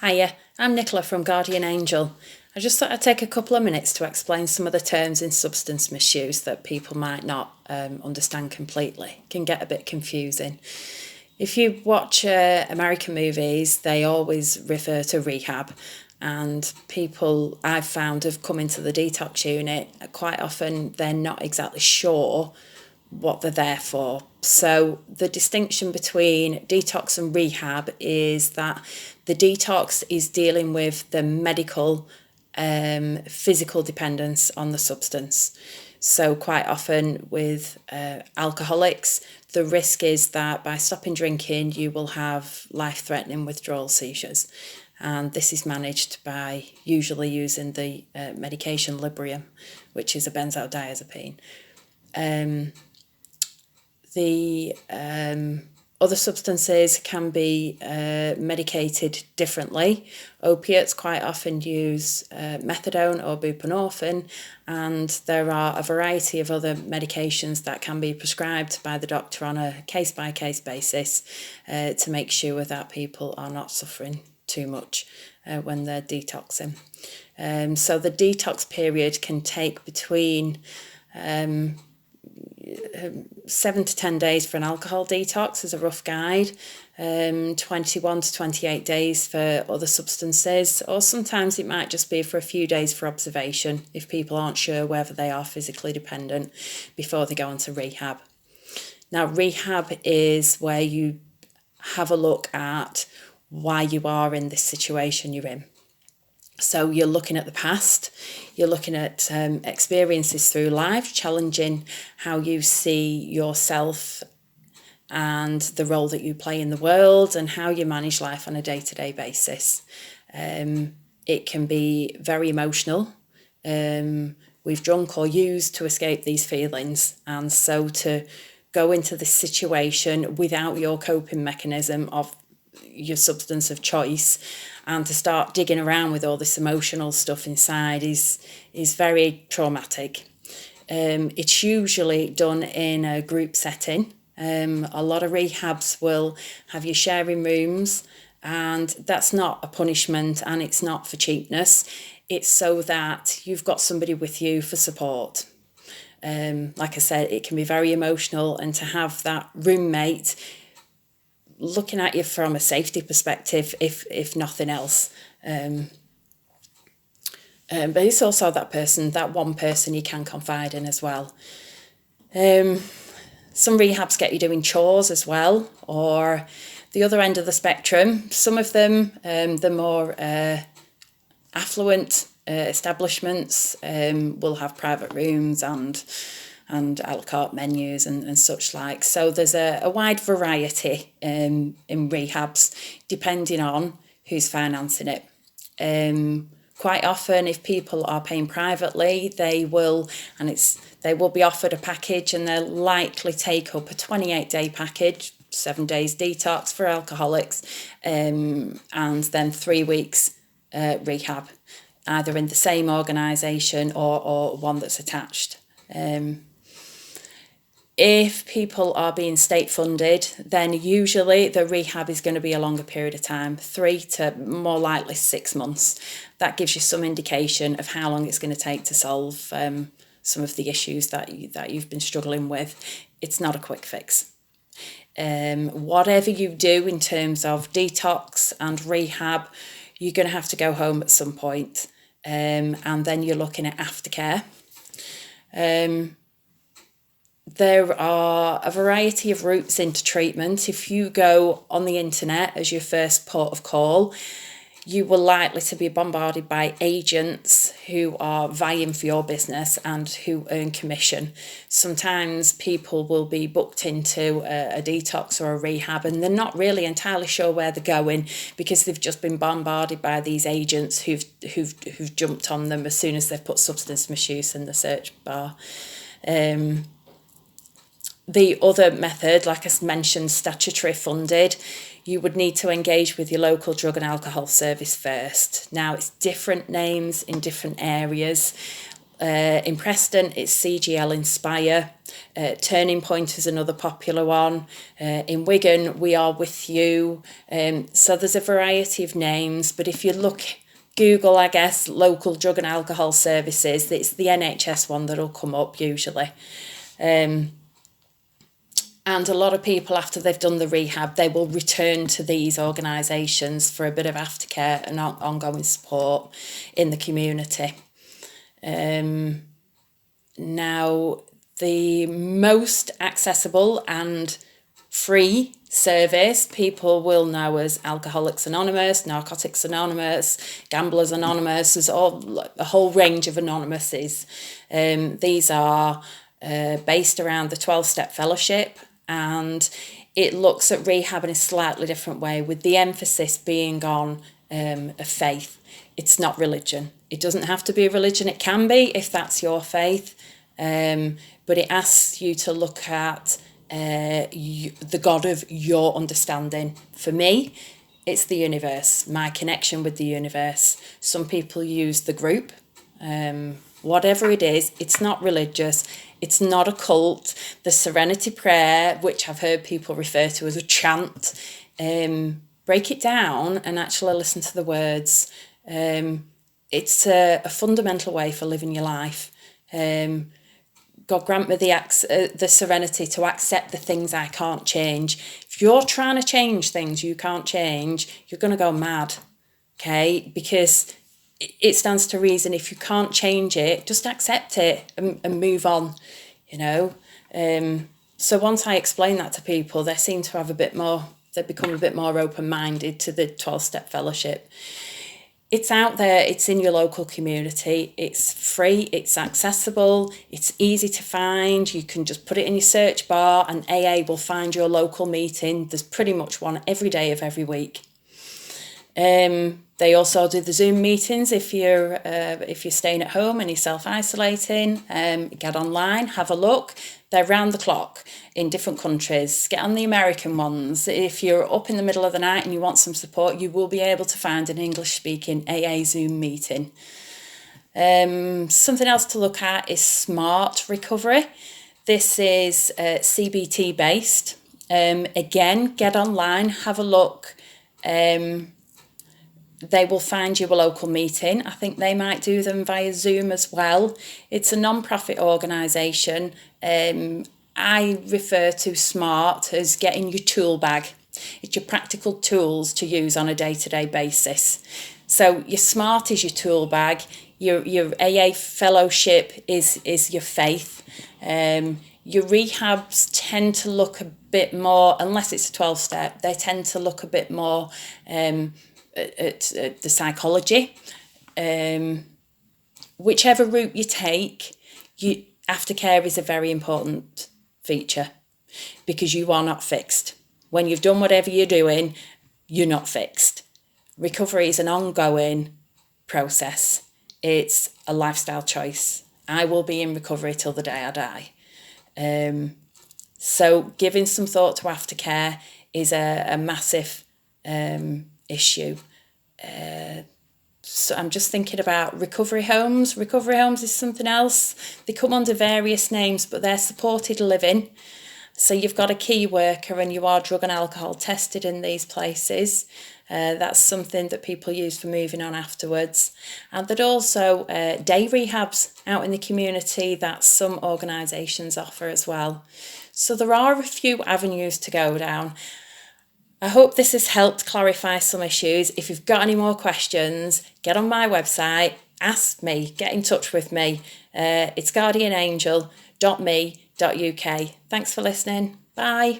Hiya, I'm Nicola from Guardian Angel. I just thought I'd take a couple of minutes to explain some of the terms in substance misuse that people might not understand completely. It can get a bit confusing. If you watch American movies, they always refer to rehab, and people I've found have come into the detox unit. Quite often, they're not exactly sure what they're there for. So the distinction between detox and rehab is that the detox is dealing with the medical physical dependence on the substance. So quite often with alcoholics, the risk is that by stopping drinking, you will have life-threatening withdrawal seizures. And this is managed by usually using the medication Librium, which is a benzodiazepine. The other substances can be medicated differently. Opiates quite often use methadone or buprenorphine, and there are a variety of other medications that can be prescribed by the doctor on a case-by-case basis to make sure that people are not suffering too much when they're detoxing. So the detox period can take between 7 to 10 days for an alcohol detox as a rough guide, 21 to 28 days for other substances, or sometimes it might just be for a few days for observation if people aren't sure whether they are physically dependent before they go into rehab. Now, rehab is where you have a look at why you are in this situation you're in. So you're looking at the past, you're looking at experiences through life, challenging how you see yourself and the role that you play in the world and how you manage life on a day-to-day basis. It can be very emotional. We've drunk or used to escape these feelings, and so to go into this situation without your coping mechanism of your substance of choice and to start digging around with all this emotional stuff inside is very traumatic. It's usually done in a group setting. A lot of rehabs will have you sharing rooms, and that's not a punishment and it's not for cheapness. It's so that you've got somebody with you for support. Like I said, it can be very emotional, and to have that roommate looking at you from a safety perspective, if nothing else. But it's also that one person you can confide in as well. Some rehabs get you doing chores as well, or the other end of the spectrum. Some of them, the more affluent establishments will have private rooms and a la carte menus and such like. So there's a wide variety in rehabs, depending on who's financing it. Quite often, if people are paying privately, they will be offered a package, and they'll likely take up a 28-day package, 7 days detox for alcoholics, and then 3 weeks rehab, either in the same organisation or one that's attached. If people are being state funded, then usually the rehab is going to be a longer period of time, 3 to more likely 6 months. That gives you some indication of how long it's going to take to solve some of the issues that you've been struggling with. It's not a quick fix. Whatever you do in terms of detox and rehab, you're going to have to go home at some point. And then you're looking at aftercare. There are a variety of routes into treatment. If you go on the internet as your first port of call, you will likely to be bombarded by agents who are vying for your business and who earn commission. Sometimes people will be booked into a detox or a rehab, and they're not really entirely sure where they're going because they've just been bombarded by these agents who've jumped on them as soon as they've put substance misuse in the search bar. The other method, like I mentioned, statutory funded, you would need to engage with your local drug and alcohol service first. Now, it's different names in different areas. In Preston, it's CGL Inspire. Turning Point is another popular one. In Wigan, We Are With You. So there's a variety of names, but if you Google, I guess, local drug and alcohol services, it's the NHS one that'll come up usually. And a lot of people, after they've done the rehab, they will return to these organisations for a bit of aftercare and ongoing support in the community. Now, the most accessible and free service people will know as Alcoholics Anonymous, Narcotics Anonymous, Gamblers Anonymous. There's a whole range of anonymouses. These are based around the 12-step fellowship, and it looks at rehab in a slightly different way, with the emphasis being on a faith. It's not religion. It doesn't have to be a religion. It can be if that's your faith, but it asks you to look at the God of your understanding. For me, it's the universe, my connection with the universe. Some people use the group. Whatever it is, it's not religious. It's not a cult. The Serenity Prayer, which I've heard people refer to as a chant, break it down and actually listen to the words. It's a fundamental way for living your life. God grant me the serenity to accept the things I can't change. If you're trying to change things you can't change, you're going to go mad, okay? Because it stands to reason, if you can't change it, just accept it and move on, you know? So once I explain that to people, they seem to have they become a bit more open-minded to the 12-step fellowship. It's out there, it's in your local community, it's free, it's accessible, it's easy to find. You can just put it in your search bar and AA will find your local meeting. There's pretty much one every day of every week. They also do the Zoom meetings if you're staying at home and you're self-isolating. Get online, have a look. They're round the clock in different countries. Get on the American ones. If you're up in the middle of the night and you want some support, you will be able to find an English-speaking AA Zoom meeting. Something else to look at is Smart Recovery. This is CBT based. Again, get online, have a look. They will find you a local meeting. I think they might do them via Zoom as well. It's a non-profit organisation. I refer to Smart as getting your tool bag. It's your practical tools to use on a day-to-day basis. So your Smart is your tool bag. Your AA fellowship is your faith. Your rehabs tend to look a bit more, unless it's a 12-step, they tend to look a bit more at the psychology. Whichever route you take, aftercare is a very important feature, because you are not fixed. When you've done whatever you're doing, you're not fixed. Recovery is an ongoing process. It's a lifestyle choice. I will be in recovery till the day I die. So giving some thought to aftercare is a massive issue. So I'm just thinking about recovery homes. Recovery homes is something else. They come under various names, but they're supported living. So you've got a key worker and you are drug and alcohol tested in these places. That's something that people use for moving on afterwards. And there's also day rehabs out in the community that some organisations offer as well. So there are a few avenues to go down. I hope this has helped clarify some issues. If you've got any more questions, get on my website, ask me, get in touch with me. It's guardianangel.me.uk. Thanks for listening. Bye.